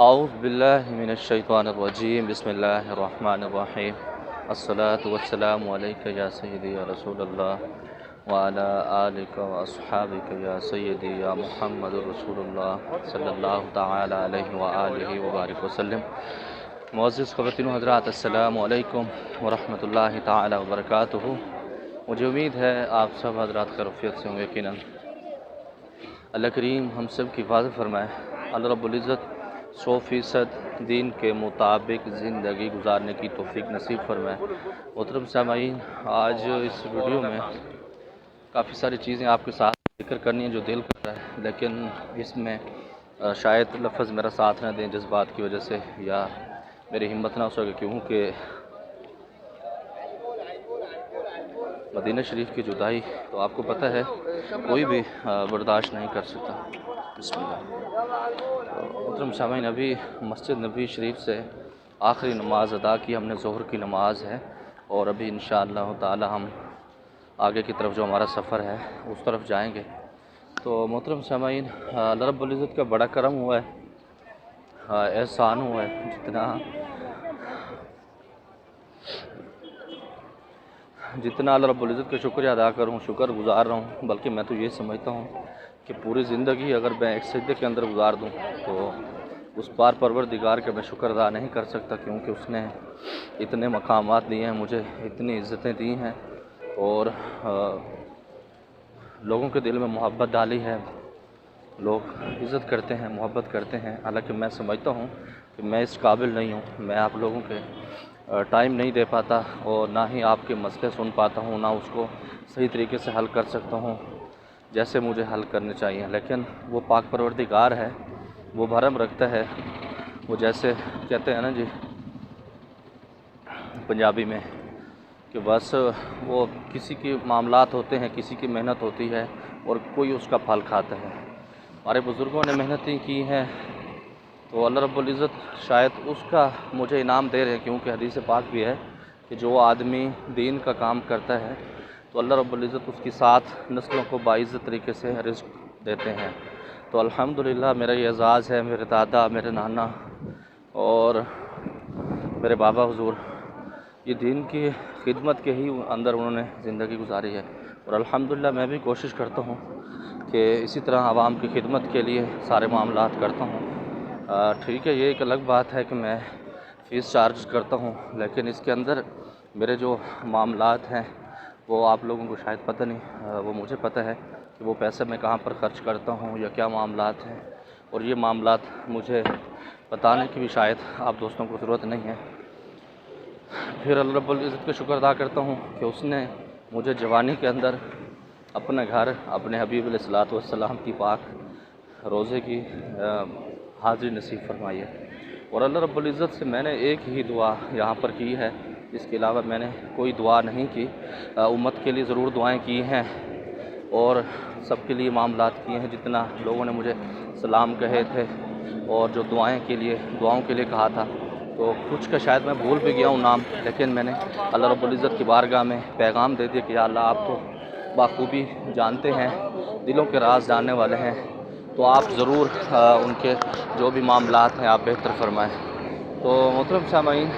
اعوذ باللہ من الشیطان الرجیم بسم اللہ الرحمن الرحیم الصلاة والسلام علیکہ یا سیدی یا رسول اللہ وعلی آلک و اصحابک یا سیدی یا محمد رسول اللہ صلی اللہ تعالی علیہ وآلہ وبارک وسلم۔ معزز خواتین و حضرات، السلام علیکم ورحمۃ اللہ تعالی وبرکاتہ۔ مجھے امید ہے آپ سب حضرات خیریت سے ہوں۔ یقیناً اللہ کریم ہم سب کی حفاظت فرمائے۔ اللہ رب العزت 100% دین کے مطابق زندگی گزارنے کی توفیق نصیب فرمائے۔ محترم سامعین، آج اس ویڈیو میں کافی ساری چیزیں آپ کے ساتھ ذکر کرنی ہیں جو دل کر رہا ہے، لیکن اس میں شاید لفظ میرا ساتھ نہ دیں جذبات کی وجہ سے، یا میری ہمت نہ ہو سکے، کیونکہ مدینہ شریف کی جدائی تو آپ کو پتہ ہے کوئی بھی برداشت نہیں کر سکتا۔ بسم اللہ۔ محترم سامعین، ابھی مسجد نبی شریف سے آخری نماز ادا کی، ہم نے ظہر کی نماز ہے، اور ابھی انشاءاللہ تعالی ہم آگے کی طرف جو ہمارا سفر ہے اس طرف جائیں گے۔ تو محترم سامعین، اللہ رب العزت کا بڑا کرم ہوا ہے، احسان ہوا ہے۔ جتنا اللہ رب العزت کا شکریہ ادا کروں، شکر گزار رہا ہوں، بلکہ میں تو یہ سمجھتا ہوں کہ پوری زندگی اگر میں ایک سجدے کے اندر گزار دوں تو اس پار پروردگار کا میں شکر ادا نہیں کر سکتا، کیونکہ اس نے اتنے مقامات دیے ہیں مجھے، اتنی عزتیں دی ہیں، اور لوگوں کے دل میں محبت ڈالی ہے۔ لوگ عزت کرتے ہیں، محبت کرتے ہیں، حالانکہ میں سمجھتا ہوں کہ میں اس قابل نہیں ہوں، میں آپ لوگوں کے ٹائم نہیں دے پاتا، اور نہ ہی آپ کے مسئلے سن پاتا ہوں، نہ اس کو صحیح طریقے سے حل کر سکتا ہوں جیسے مجھے حل کرنے چاہیے۔ لیکن وہ پاک پروردگار ہے، وہ بھرم رکھتا ہے، وہ جیسے کہتے ہیں نا جی پنجابی میں کہ بس وہ کسی کے معاملات ہوتے ہیں، کسی کی محنت ہوتی ہے اور کوئی اس کا پھل کھاتا ہے۔ ہمارے بزرگوں نے محنتیں کی ہیں تو اللہ رب العزت شاید اس کا مجھے انعام دے رہے ہیں، کیونکہ حدیث پاک بھی ہے کہ جو آدمی دین کا کام کرتا ہے تو اللہ رب العزت اس کی 7 نسلوں کو باعزت طریقے سے رزق دیتے ہیں۔ تو الحمدللہ میرا یہ اعزاز ہے، میرے دادا، میرے نانا اور میرے بابا حضور یہ دین کی خدمت کے ہی اندر انہوں نے زندگی گزاری ہے، اور الحمدللہ میں بھی کوشش کرتا ہوں کہ اسی طرح عوام کی خدمت کے لیے سارے معاملات کرتا ہوں۔ ٹھیک ہے، یہ ایک الگ بات ہے کہ میں فیس چارج کرتا ہوں، لیکن اس کے اندر میرے جو معاملات ہیں وہ آپ لوگوں کو شاید پتہ نہیں، وہ مجھے پتہ ہے کہ وہ پیسے میں کہاں پر خرچ کرتا ہوں یا کیا معاملات ہیں، اور یہ معاملات مجھے بتانے کی بھی شاید آپ دوستوں کو ضرورت نہیں ہے۔ پھر اللہ رب العزت کا شکر ادا کرتا ہوں کہ اس نے مجھے جوانی کے اندر اپنا گھر، اپنے حبیب علیہ الصلوۃ والسلام کی پاک روزے کی حاضری نصیب فرمائی ہے، اور اللہ رب العزت سے میں نے ایک ہی دعا یہاں پر کی ہے، اس کے علاوہ میں نے کوئی دعا نہیں کی۔ امت کے لیے ضرور دعائیں کی ہیں اور سب کے لیے معاملات کیے ہیں، جتنا لوگوں نے مجھے سلام کہے تھے اور جو دعاؤں کے لیے کہا تھا، تو کچھ کا شاید میں بھول بھی گیا ہوں نام، لیکن میں نے اللہ رب العزت کی بارگاہ میں پیغام دے دیا کہ یا اللہ، آپ تو بخوبی جانتے ہیں، دلوں کے راز جاننے والے ہیں، تو آپ ضرور ان کے جو بھی معاملات ہیں آپ بہتر فرمائیں۔ تو محترم سامعین،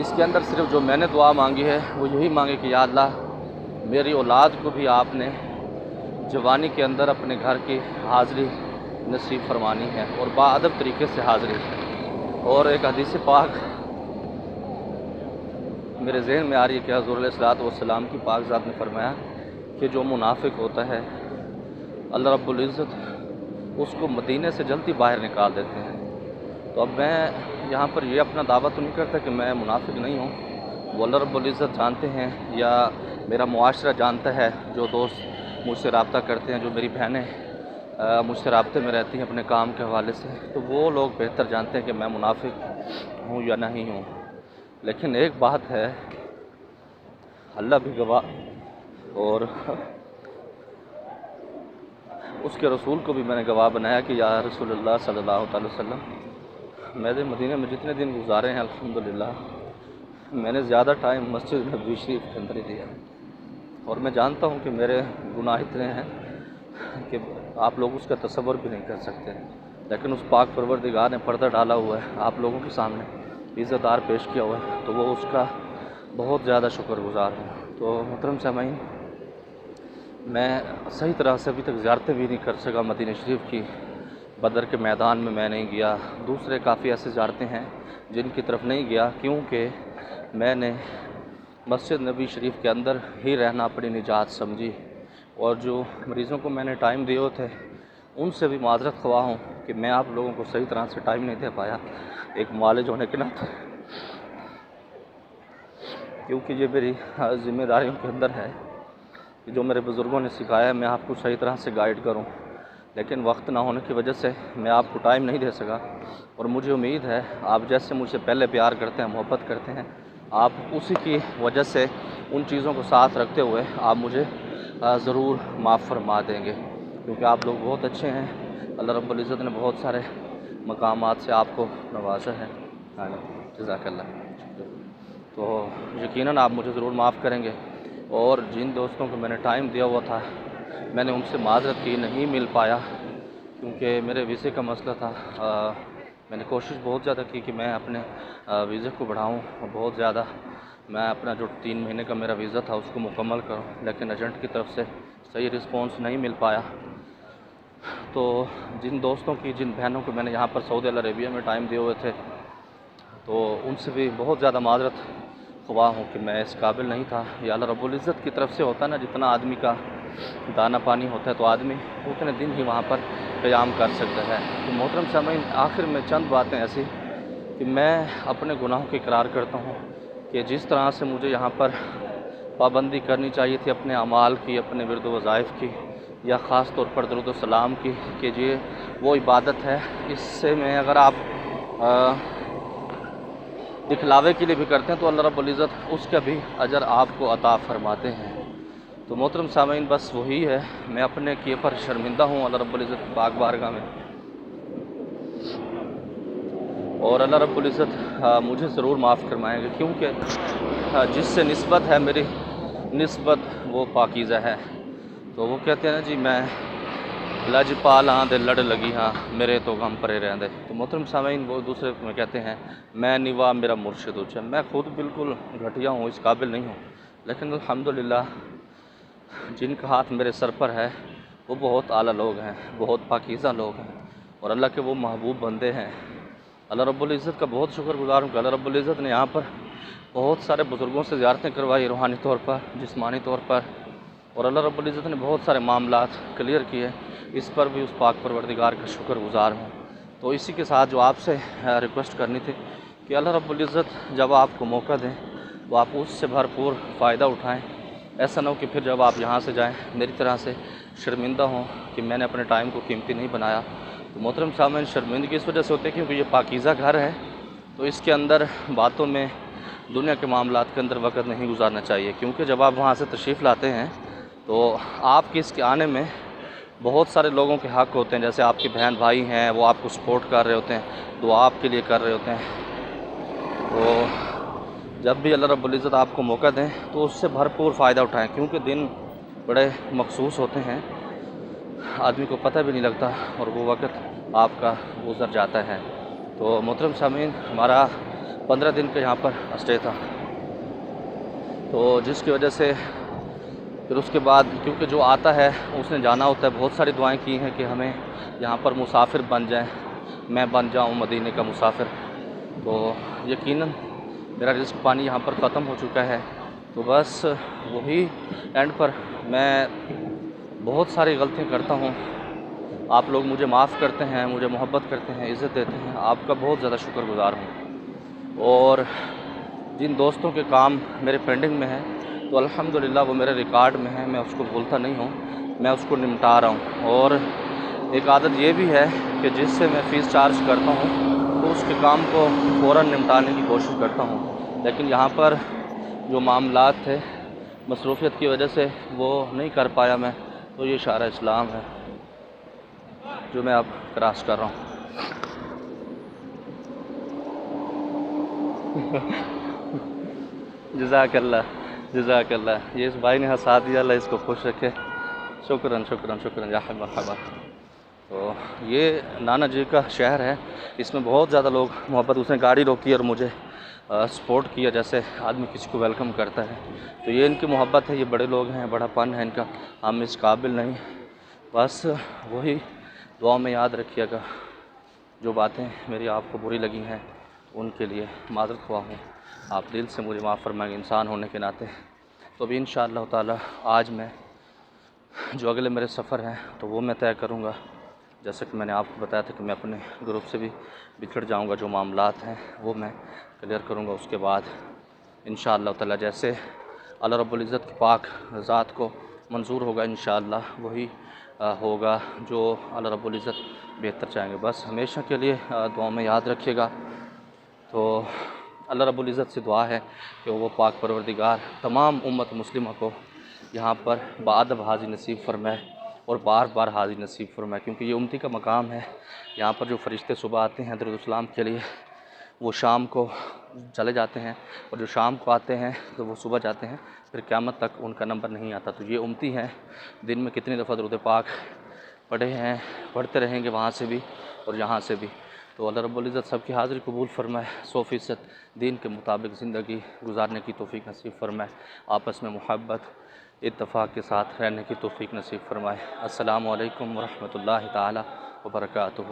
اس کے اندر صرف جو میں نے دعا مانگی ہے وہ یہی مانگی کہ یا اللہ، میری اولاد کو بھی آپ نے جوانی کے اندر اپنے گھر کی حاضری نصیب فرمانی ہے، اور باادب طریقے سے حاضری۔ اور ایک حدیث پاک میرے ذہن میں آ رہی ہے کہ حضور علیہ الصلوۃ والسلام کی پاک ذات نے فرمایا کہ جو منافق ہوتا ہے اللہ رب العزت اس کو مدینے سے جلدی باہر نکال دیتے ہیں۔ تو اب میں یہاں پر یہ اپنا دعویٰ تو نہیں کرتا کہ میں منافق نہیں ہوں، وہ اللہ رب العزت جانتے ہیں، یا میرا معاشرہ جانتا ہے، جو دوست مجھ سے رابطہ کرتے ہیں، جو میری بہنیں مجھ سے رابطے میں رہتی ہیں اپنے کام کے حوالے سے، تو وہ لوگ بہتر جانتے ہیں کہ میں منافق ہوں یا نہیں ہوں۔ لیکن ایک بات ہے، اللہ بھی گواہ، اور اس کے رسول کو بھی میں نے گواہ بنایا کہ یا رسول اللہ صلی اللہ علیہ وسلم، میں نے مدینہ میں جتنے دن گزارے ہیں الحمدللہ میں نے زیادہ ٹائم مسجد نبوی شریف کے اندر ہی دیا، اور میں جانتا ہوں کہ میرے گناہ اتنے ہیں کہ آپ لوگ اس کا تصور بھی نہیں کر سکتے۔ لیکن اس پاک پروردگار نے پردہ ڈالا ہوا ہے آپ لوگوں کے سامنے، عزت دار پیش کیا ہوا ہے، تو وہ اس کا بہت زیادہ شکر گزار ہوں۔ تو محترم سامعین، میں صحیح طرح سے ابھی تک زیارتیں بھی نہیں کر سکا مدینہ شریف کی۔ بدر کے میدان میں نہیں گیا، دوسرے کافی ایسے زیارتیں ہیں جن کی طرف نہیں گیا، کیونکہ میں نے مسجد نبی شریف کے اندر ہی رہنا اپنی نجات سمجھی، اور جو مریضوں کو میں نے ٹائم دیے تھے ان سے بھی معذرت خواہ ہوں کہ میں آپ لوگوں کو صحیح طرح سے ٹائم نہیں دے پایا ایک معالج ہونے کے ناطے، کیونکہ یہ میری ذمہ داریوں کے اندر ہے کہ جو میرے بزرگوں نے سکھایا ہے میں آپ کو صحیح طرح سے گائیڈ کروں، لیکن وقت نہ ہونے کی وجہ سے میں آپ کو ٹائم نہیں دے سکا۔ اور مجھے امید ہے آپ جیسے مجھ سے پہلے پیار کرتے ہیں، محبت کرتے ہیں، آپ اسی کی وجہ سے ان چیزوں کو ساتھ رکھتے ہوئے آپ مجھے ضرور معاف فرما دیں گے، کیونکہ آپ لوگ بہت اچھے ہیں، اللہ رب العزت نے بہت سارے مقامات سے آپ کو نوازا ہے۔ جزاک اللہ۔ تو یقیناً آپ مجھے ضرور معاف کریں گے، اور جن دوستوں کو میں نے ٹائم دیا ہوا تھا میں نے ان سے معذرت کی، نہیں مل پایا کیونکہ میرے ویزے کا مسئلہ تھا۔ میں نے کوشش بہت زیادہ کی کہ میں اپنے ویزے کو بڑھاؤں، اور بہت زیادہ میں اپنا جو 3 مہینے کا میرا ویزا تھا اس کو مکمل کروں، لیکن ایجنٹ کی طرف سے صحیح رسپانس نہیں مل پایا۔ تو جن دوستوں کی، جن بہنوں کو میں نے یہاں پر سعودی عربیہ میں ٹائم دیے ہوئے تھے، تو ان سے بھی بہت زیادہ معذرت خواہ ہوں کہ میں اس قابل نہیں تھا۔ یہ اللہ رب العزت کی طرف سے ہوتا ہے نا، جتنا آدمی کا دانہ پانی ہوتا ہے تو آدمی اتنے دن ہی وہاں پر قیام کر سکتا ہے۔ تو محترم سامعین، آخر میں چند باتیں ایسی کہ میں اپنے گناہوں کی اقرار کرتا ہوں کہ جس طرح سے مجھے یہاں پر پابندی کرنی چاہیے تھی اپنے اعمال کی، اپنے ورد و وظائف کی، یا خاص طور پر درود و سلام کی، کہ یہ وہ عبادت ہے، اس سے میں اگر آپ دکھلاوے کے لیے بھی کرتے ہیں تو اللہ رب العزت اس کا بھی اجر آپ کو عطا فرماتے ہیں۔ تو محترم سامعین، بس وہی ہے، میں اپنے کیے پر شرمندہ ہوں اللہ رب العزت کی پاک بارگاہ میں، اور اللہ رب العزت مجھے ضرور معاف فرمائیں گے، کیونکہ جس سے نسبت ہے میری نسبت وہ پاکیزہ ہے۔ تو وہ کہتے ہیں نا جی، میں لج پالاں دے لڑ لگی ہاں میرے تو غم پرے رہندے۔ تو محترم سامعین، وہ دوسرے میں کہتے ہیں میں نوا میرا مرشد اچھا، میں خود بالکل گھٹیا ہوں، اس قابل نہیں ہوں، لیکن الحمدللہ جن کا ہاتھ میرے سر پر ہے وہ بہت اعلیٰ لوگ ہیں، بہت پاکیزہ لوگ ہیں، اور اللہ کے وہ محبوب بندے ہیں۔ اللہ رب العزت کا بہت شکر گزار ہوں کہ اللہ رب العزت نے یہاں پر بہت سارے بزرگوں سے زیارتیں کروائی، روحانی طور پر، جسمانی طور پر، اور اللہ رب العزت نے بہت سارے معاملات کلیئر کیے، اس پر بھی اس پاک پروردگار کا شکر گزار ہوں۔ تو اسی کے ساتھ جو آپ سے ریکویسٹ کرنی تھی کہ اللہ رب العزت جب آپ کو موقع دیں تو آپ اس سے بھرپور فائدہ اٹھائیں، ایسا نہ ہو کہ پھر جب آپ یہاں سے جائیں میری طرح سے شرمندہ ہوں کہ میں نے اپنے ٹائم کو قیمتی نہیں بنایا۔ تو محترم سامعین، شرمندگی اس وجہ سے ہوتی ہے کیونکہ یہ پاکیزہ گھر ہے، تو اس کے اندر باتوں میں، دنیا کے معاملات کے اندر وقت نہیں گزارنا چاہیے، کیونکہ جب آپ وہاں سے تشریف لاتے ہیں تو آپ کے اس کے آنے میں بہت سارے لوگوں کے حق ہوتے ہیں، جیسے آپ کے بہن بھائی ہیں، وہ آپ کو سپورٹ کر رہے ہوتے ہیں، دعا آپ کے لیے کر رہے ہوتے ہیں۔ تو جب بھی اللہ رب العزت آپ کو موقع دیں تو اس سے بھرپور فائدہ اٹھائیں، کیونکہ دن بڑے مخصوص ہوتے ہیں، آدمی کو پتہ بھی نہیں لگتا اور وہ وقت آپ کا گزر جاتا ہے۔ تو محترم سامعین، ہمارا 15 دن کا یہاں پر اسٹے تھا، تو جس کی وجہ سے پھر اس کے بعد کیونکہ جو آتا ہے اس نے جانا ہوتا ہے، بہت ساری دعائیں کی ہیں کہ ہمیں یہاں پر مسافر بن جائیں، میں بن جاؤں مدینے کا مسافر۔ تو یقیناً میرا رزق پانی یہاں پر ختم ہو چکا ہے، تو بس وہی اینڈ پر میں بہت ساری غلطیاں کرتا ہوں، آپ لوگ مجھے معاف کرتے ہیں، مجھے محبت کرتے ہیں، عزت دیتے ہیں، آپ کا بہت زیادہ شکر گزار ہوں۔ اور جن دوستوں کے کام میرے پینڈنگ میں ہیں تو الحمدللہ وہ میرے ریکارڈ میں ہیں، میں اس کو بھولتا نہیں ہوں، میں اس کو نمٹا رہا ہوں۔ اور ایک عادت یہ بھی ہے کہ جس سے میں فیس چارج کرتا ہوں تو اس کے کام کو فوراً نمٹانے کی کوشش کرتا ہوں، لیکن یہاں پر جو معاملات تھے مصروفیت کی وجہ سے وہ نہیں کر پایا میں، تو یہ اشارہ اسلام ہے جو میں اب کراس کر رہا ہوں۔ جزاک اللہ، جزاک اللہ، یہ اس بھائی نے ہنسا دیا، اللہ اس کو خوش رکھے، شکراً شکراً شکراً، یا مرحبا۔ تو یہ نانا جی کا شہر ہے، اس میں بہت زیادہ لوگ محبت، اس نے گاڑی روکی اور مجھے سپورٹ کیا، جیسے آدمی کسی کو ویلکم کرتا ہے. تو یہ ان کی محبت ہے، یہ بڑے لوگ ہیں، بڑا پن ہے ان کا، ہم اس قابل نہیں. بس وہی دعا میں یاد رکھیے گا. جو باتیں میری آپ کو بری لگی ہیں ان کے لیے معذرت خواہ ہوں، آپ دل سے مجھے معاف فرمائیں گے انسان ہونے کے ناطے. تو ابھی انشاءاللہ تعالی آج میں جو اگلے میرے سفر ہیں تو وہ میں طے کروں گا. جیسے کہ میں نے آپ کو بتایا تھا کہ میں اپنے گروپ سے بھی بچھڑ جاؤں گا، جو معاملات ہیں وہ میں کلیئر کروں گا. اس کے بعد انشاءاللہ تعالی جیسے اللہ رب العزت کی پاک ذات کو منظور ہوگا انشاءاللہ وہی ہوگا جو اللہ رب العزت بہتر چاہیں گے. بس ہمیشہ کے لیے دعاؤں میں یاد رکھیے گا. تو اللہ رب العزت سے دعا ہے کہ وہ پاک پروردگار تمام امت مسلمہ کو یہاں پر بادب حاضری نصیب فرمائے اور بار بار حاضری نصیب فرمائے، کیونکہ یہ امتی کا مقام ہے. یہاں پر جو فرشتے صبح آتے ہیں درود السلام کے لیے، وہ شام کو چلے جاتے ہیں، اور جو شام کو آتے ہیں تو وہ صبح جاتے ہیں، پھر قیامت تک ان کا نمبر نہیں آتا. تو یہ امتی ہیں، دن میں کتنی دفعہ درود پاک پڑھے ہیں، پڑھتے رہیں گے وہاں سے بھی اور یہاں سے بھی. تو اللہ رب العزت سب کی حاضری قبول فرمائے، 100% دین کے مطابق زندگی گزارنے کی توفیق نصیب فرمائے، آپس میں محبت اتفاق کے ساتھ رہنے کی توفیق نصیب فرمائے. السلام علیکم ورحمۃ اللہ تعالی وبرکاتہ.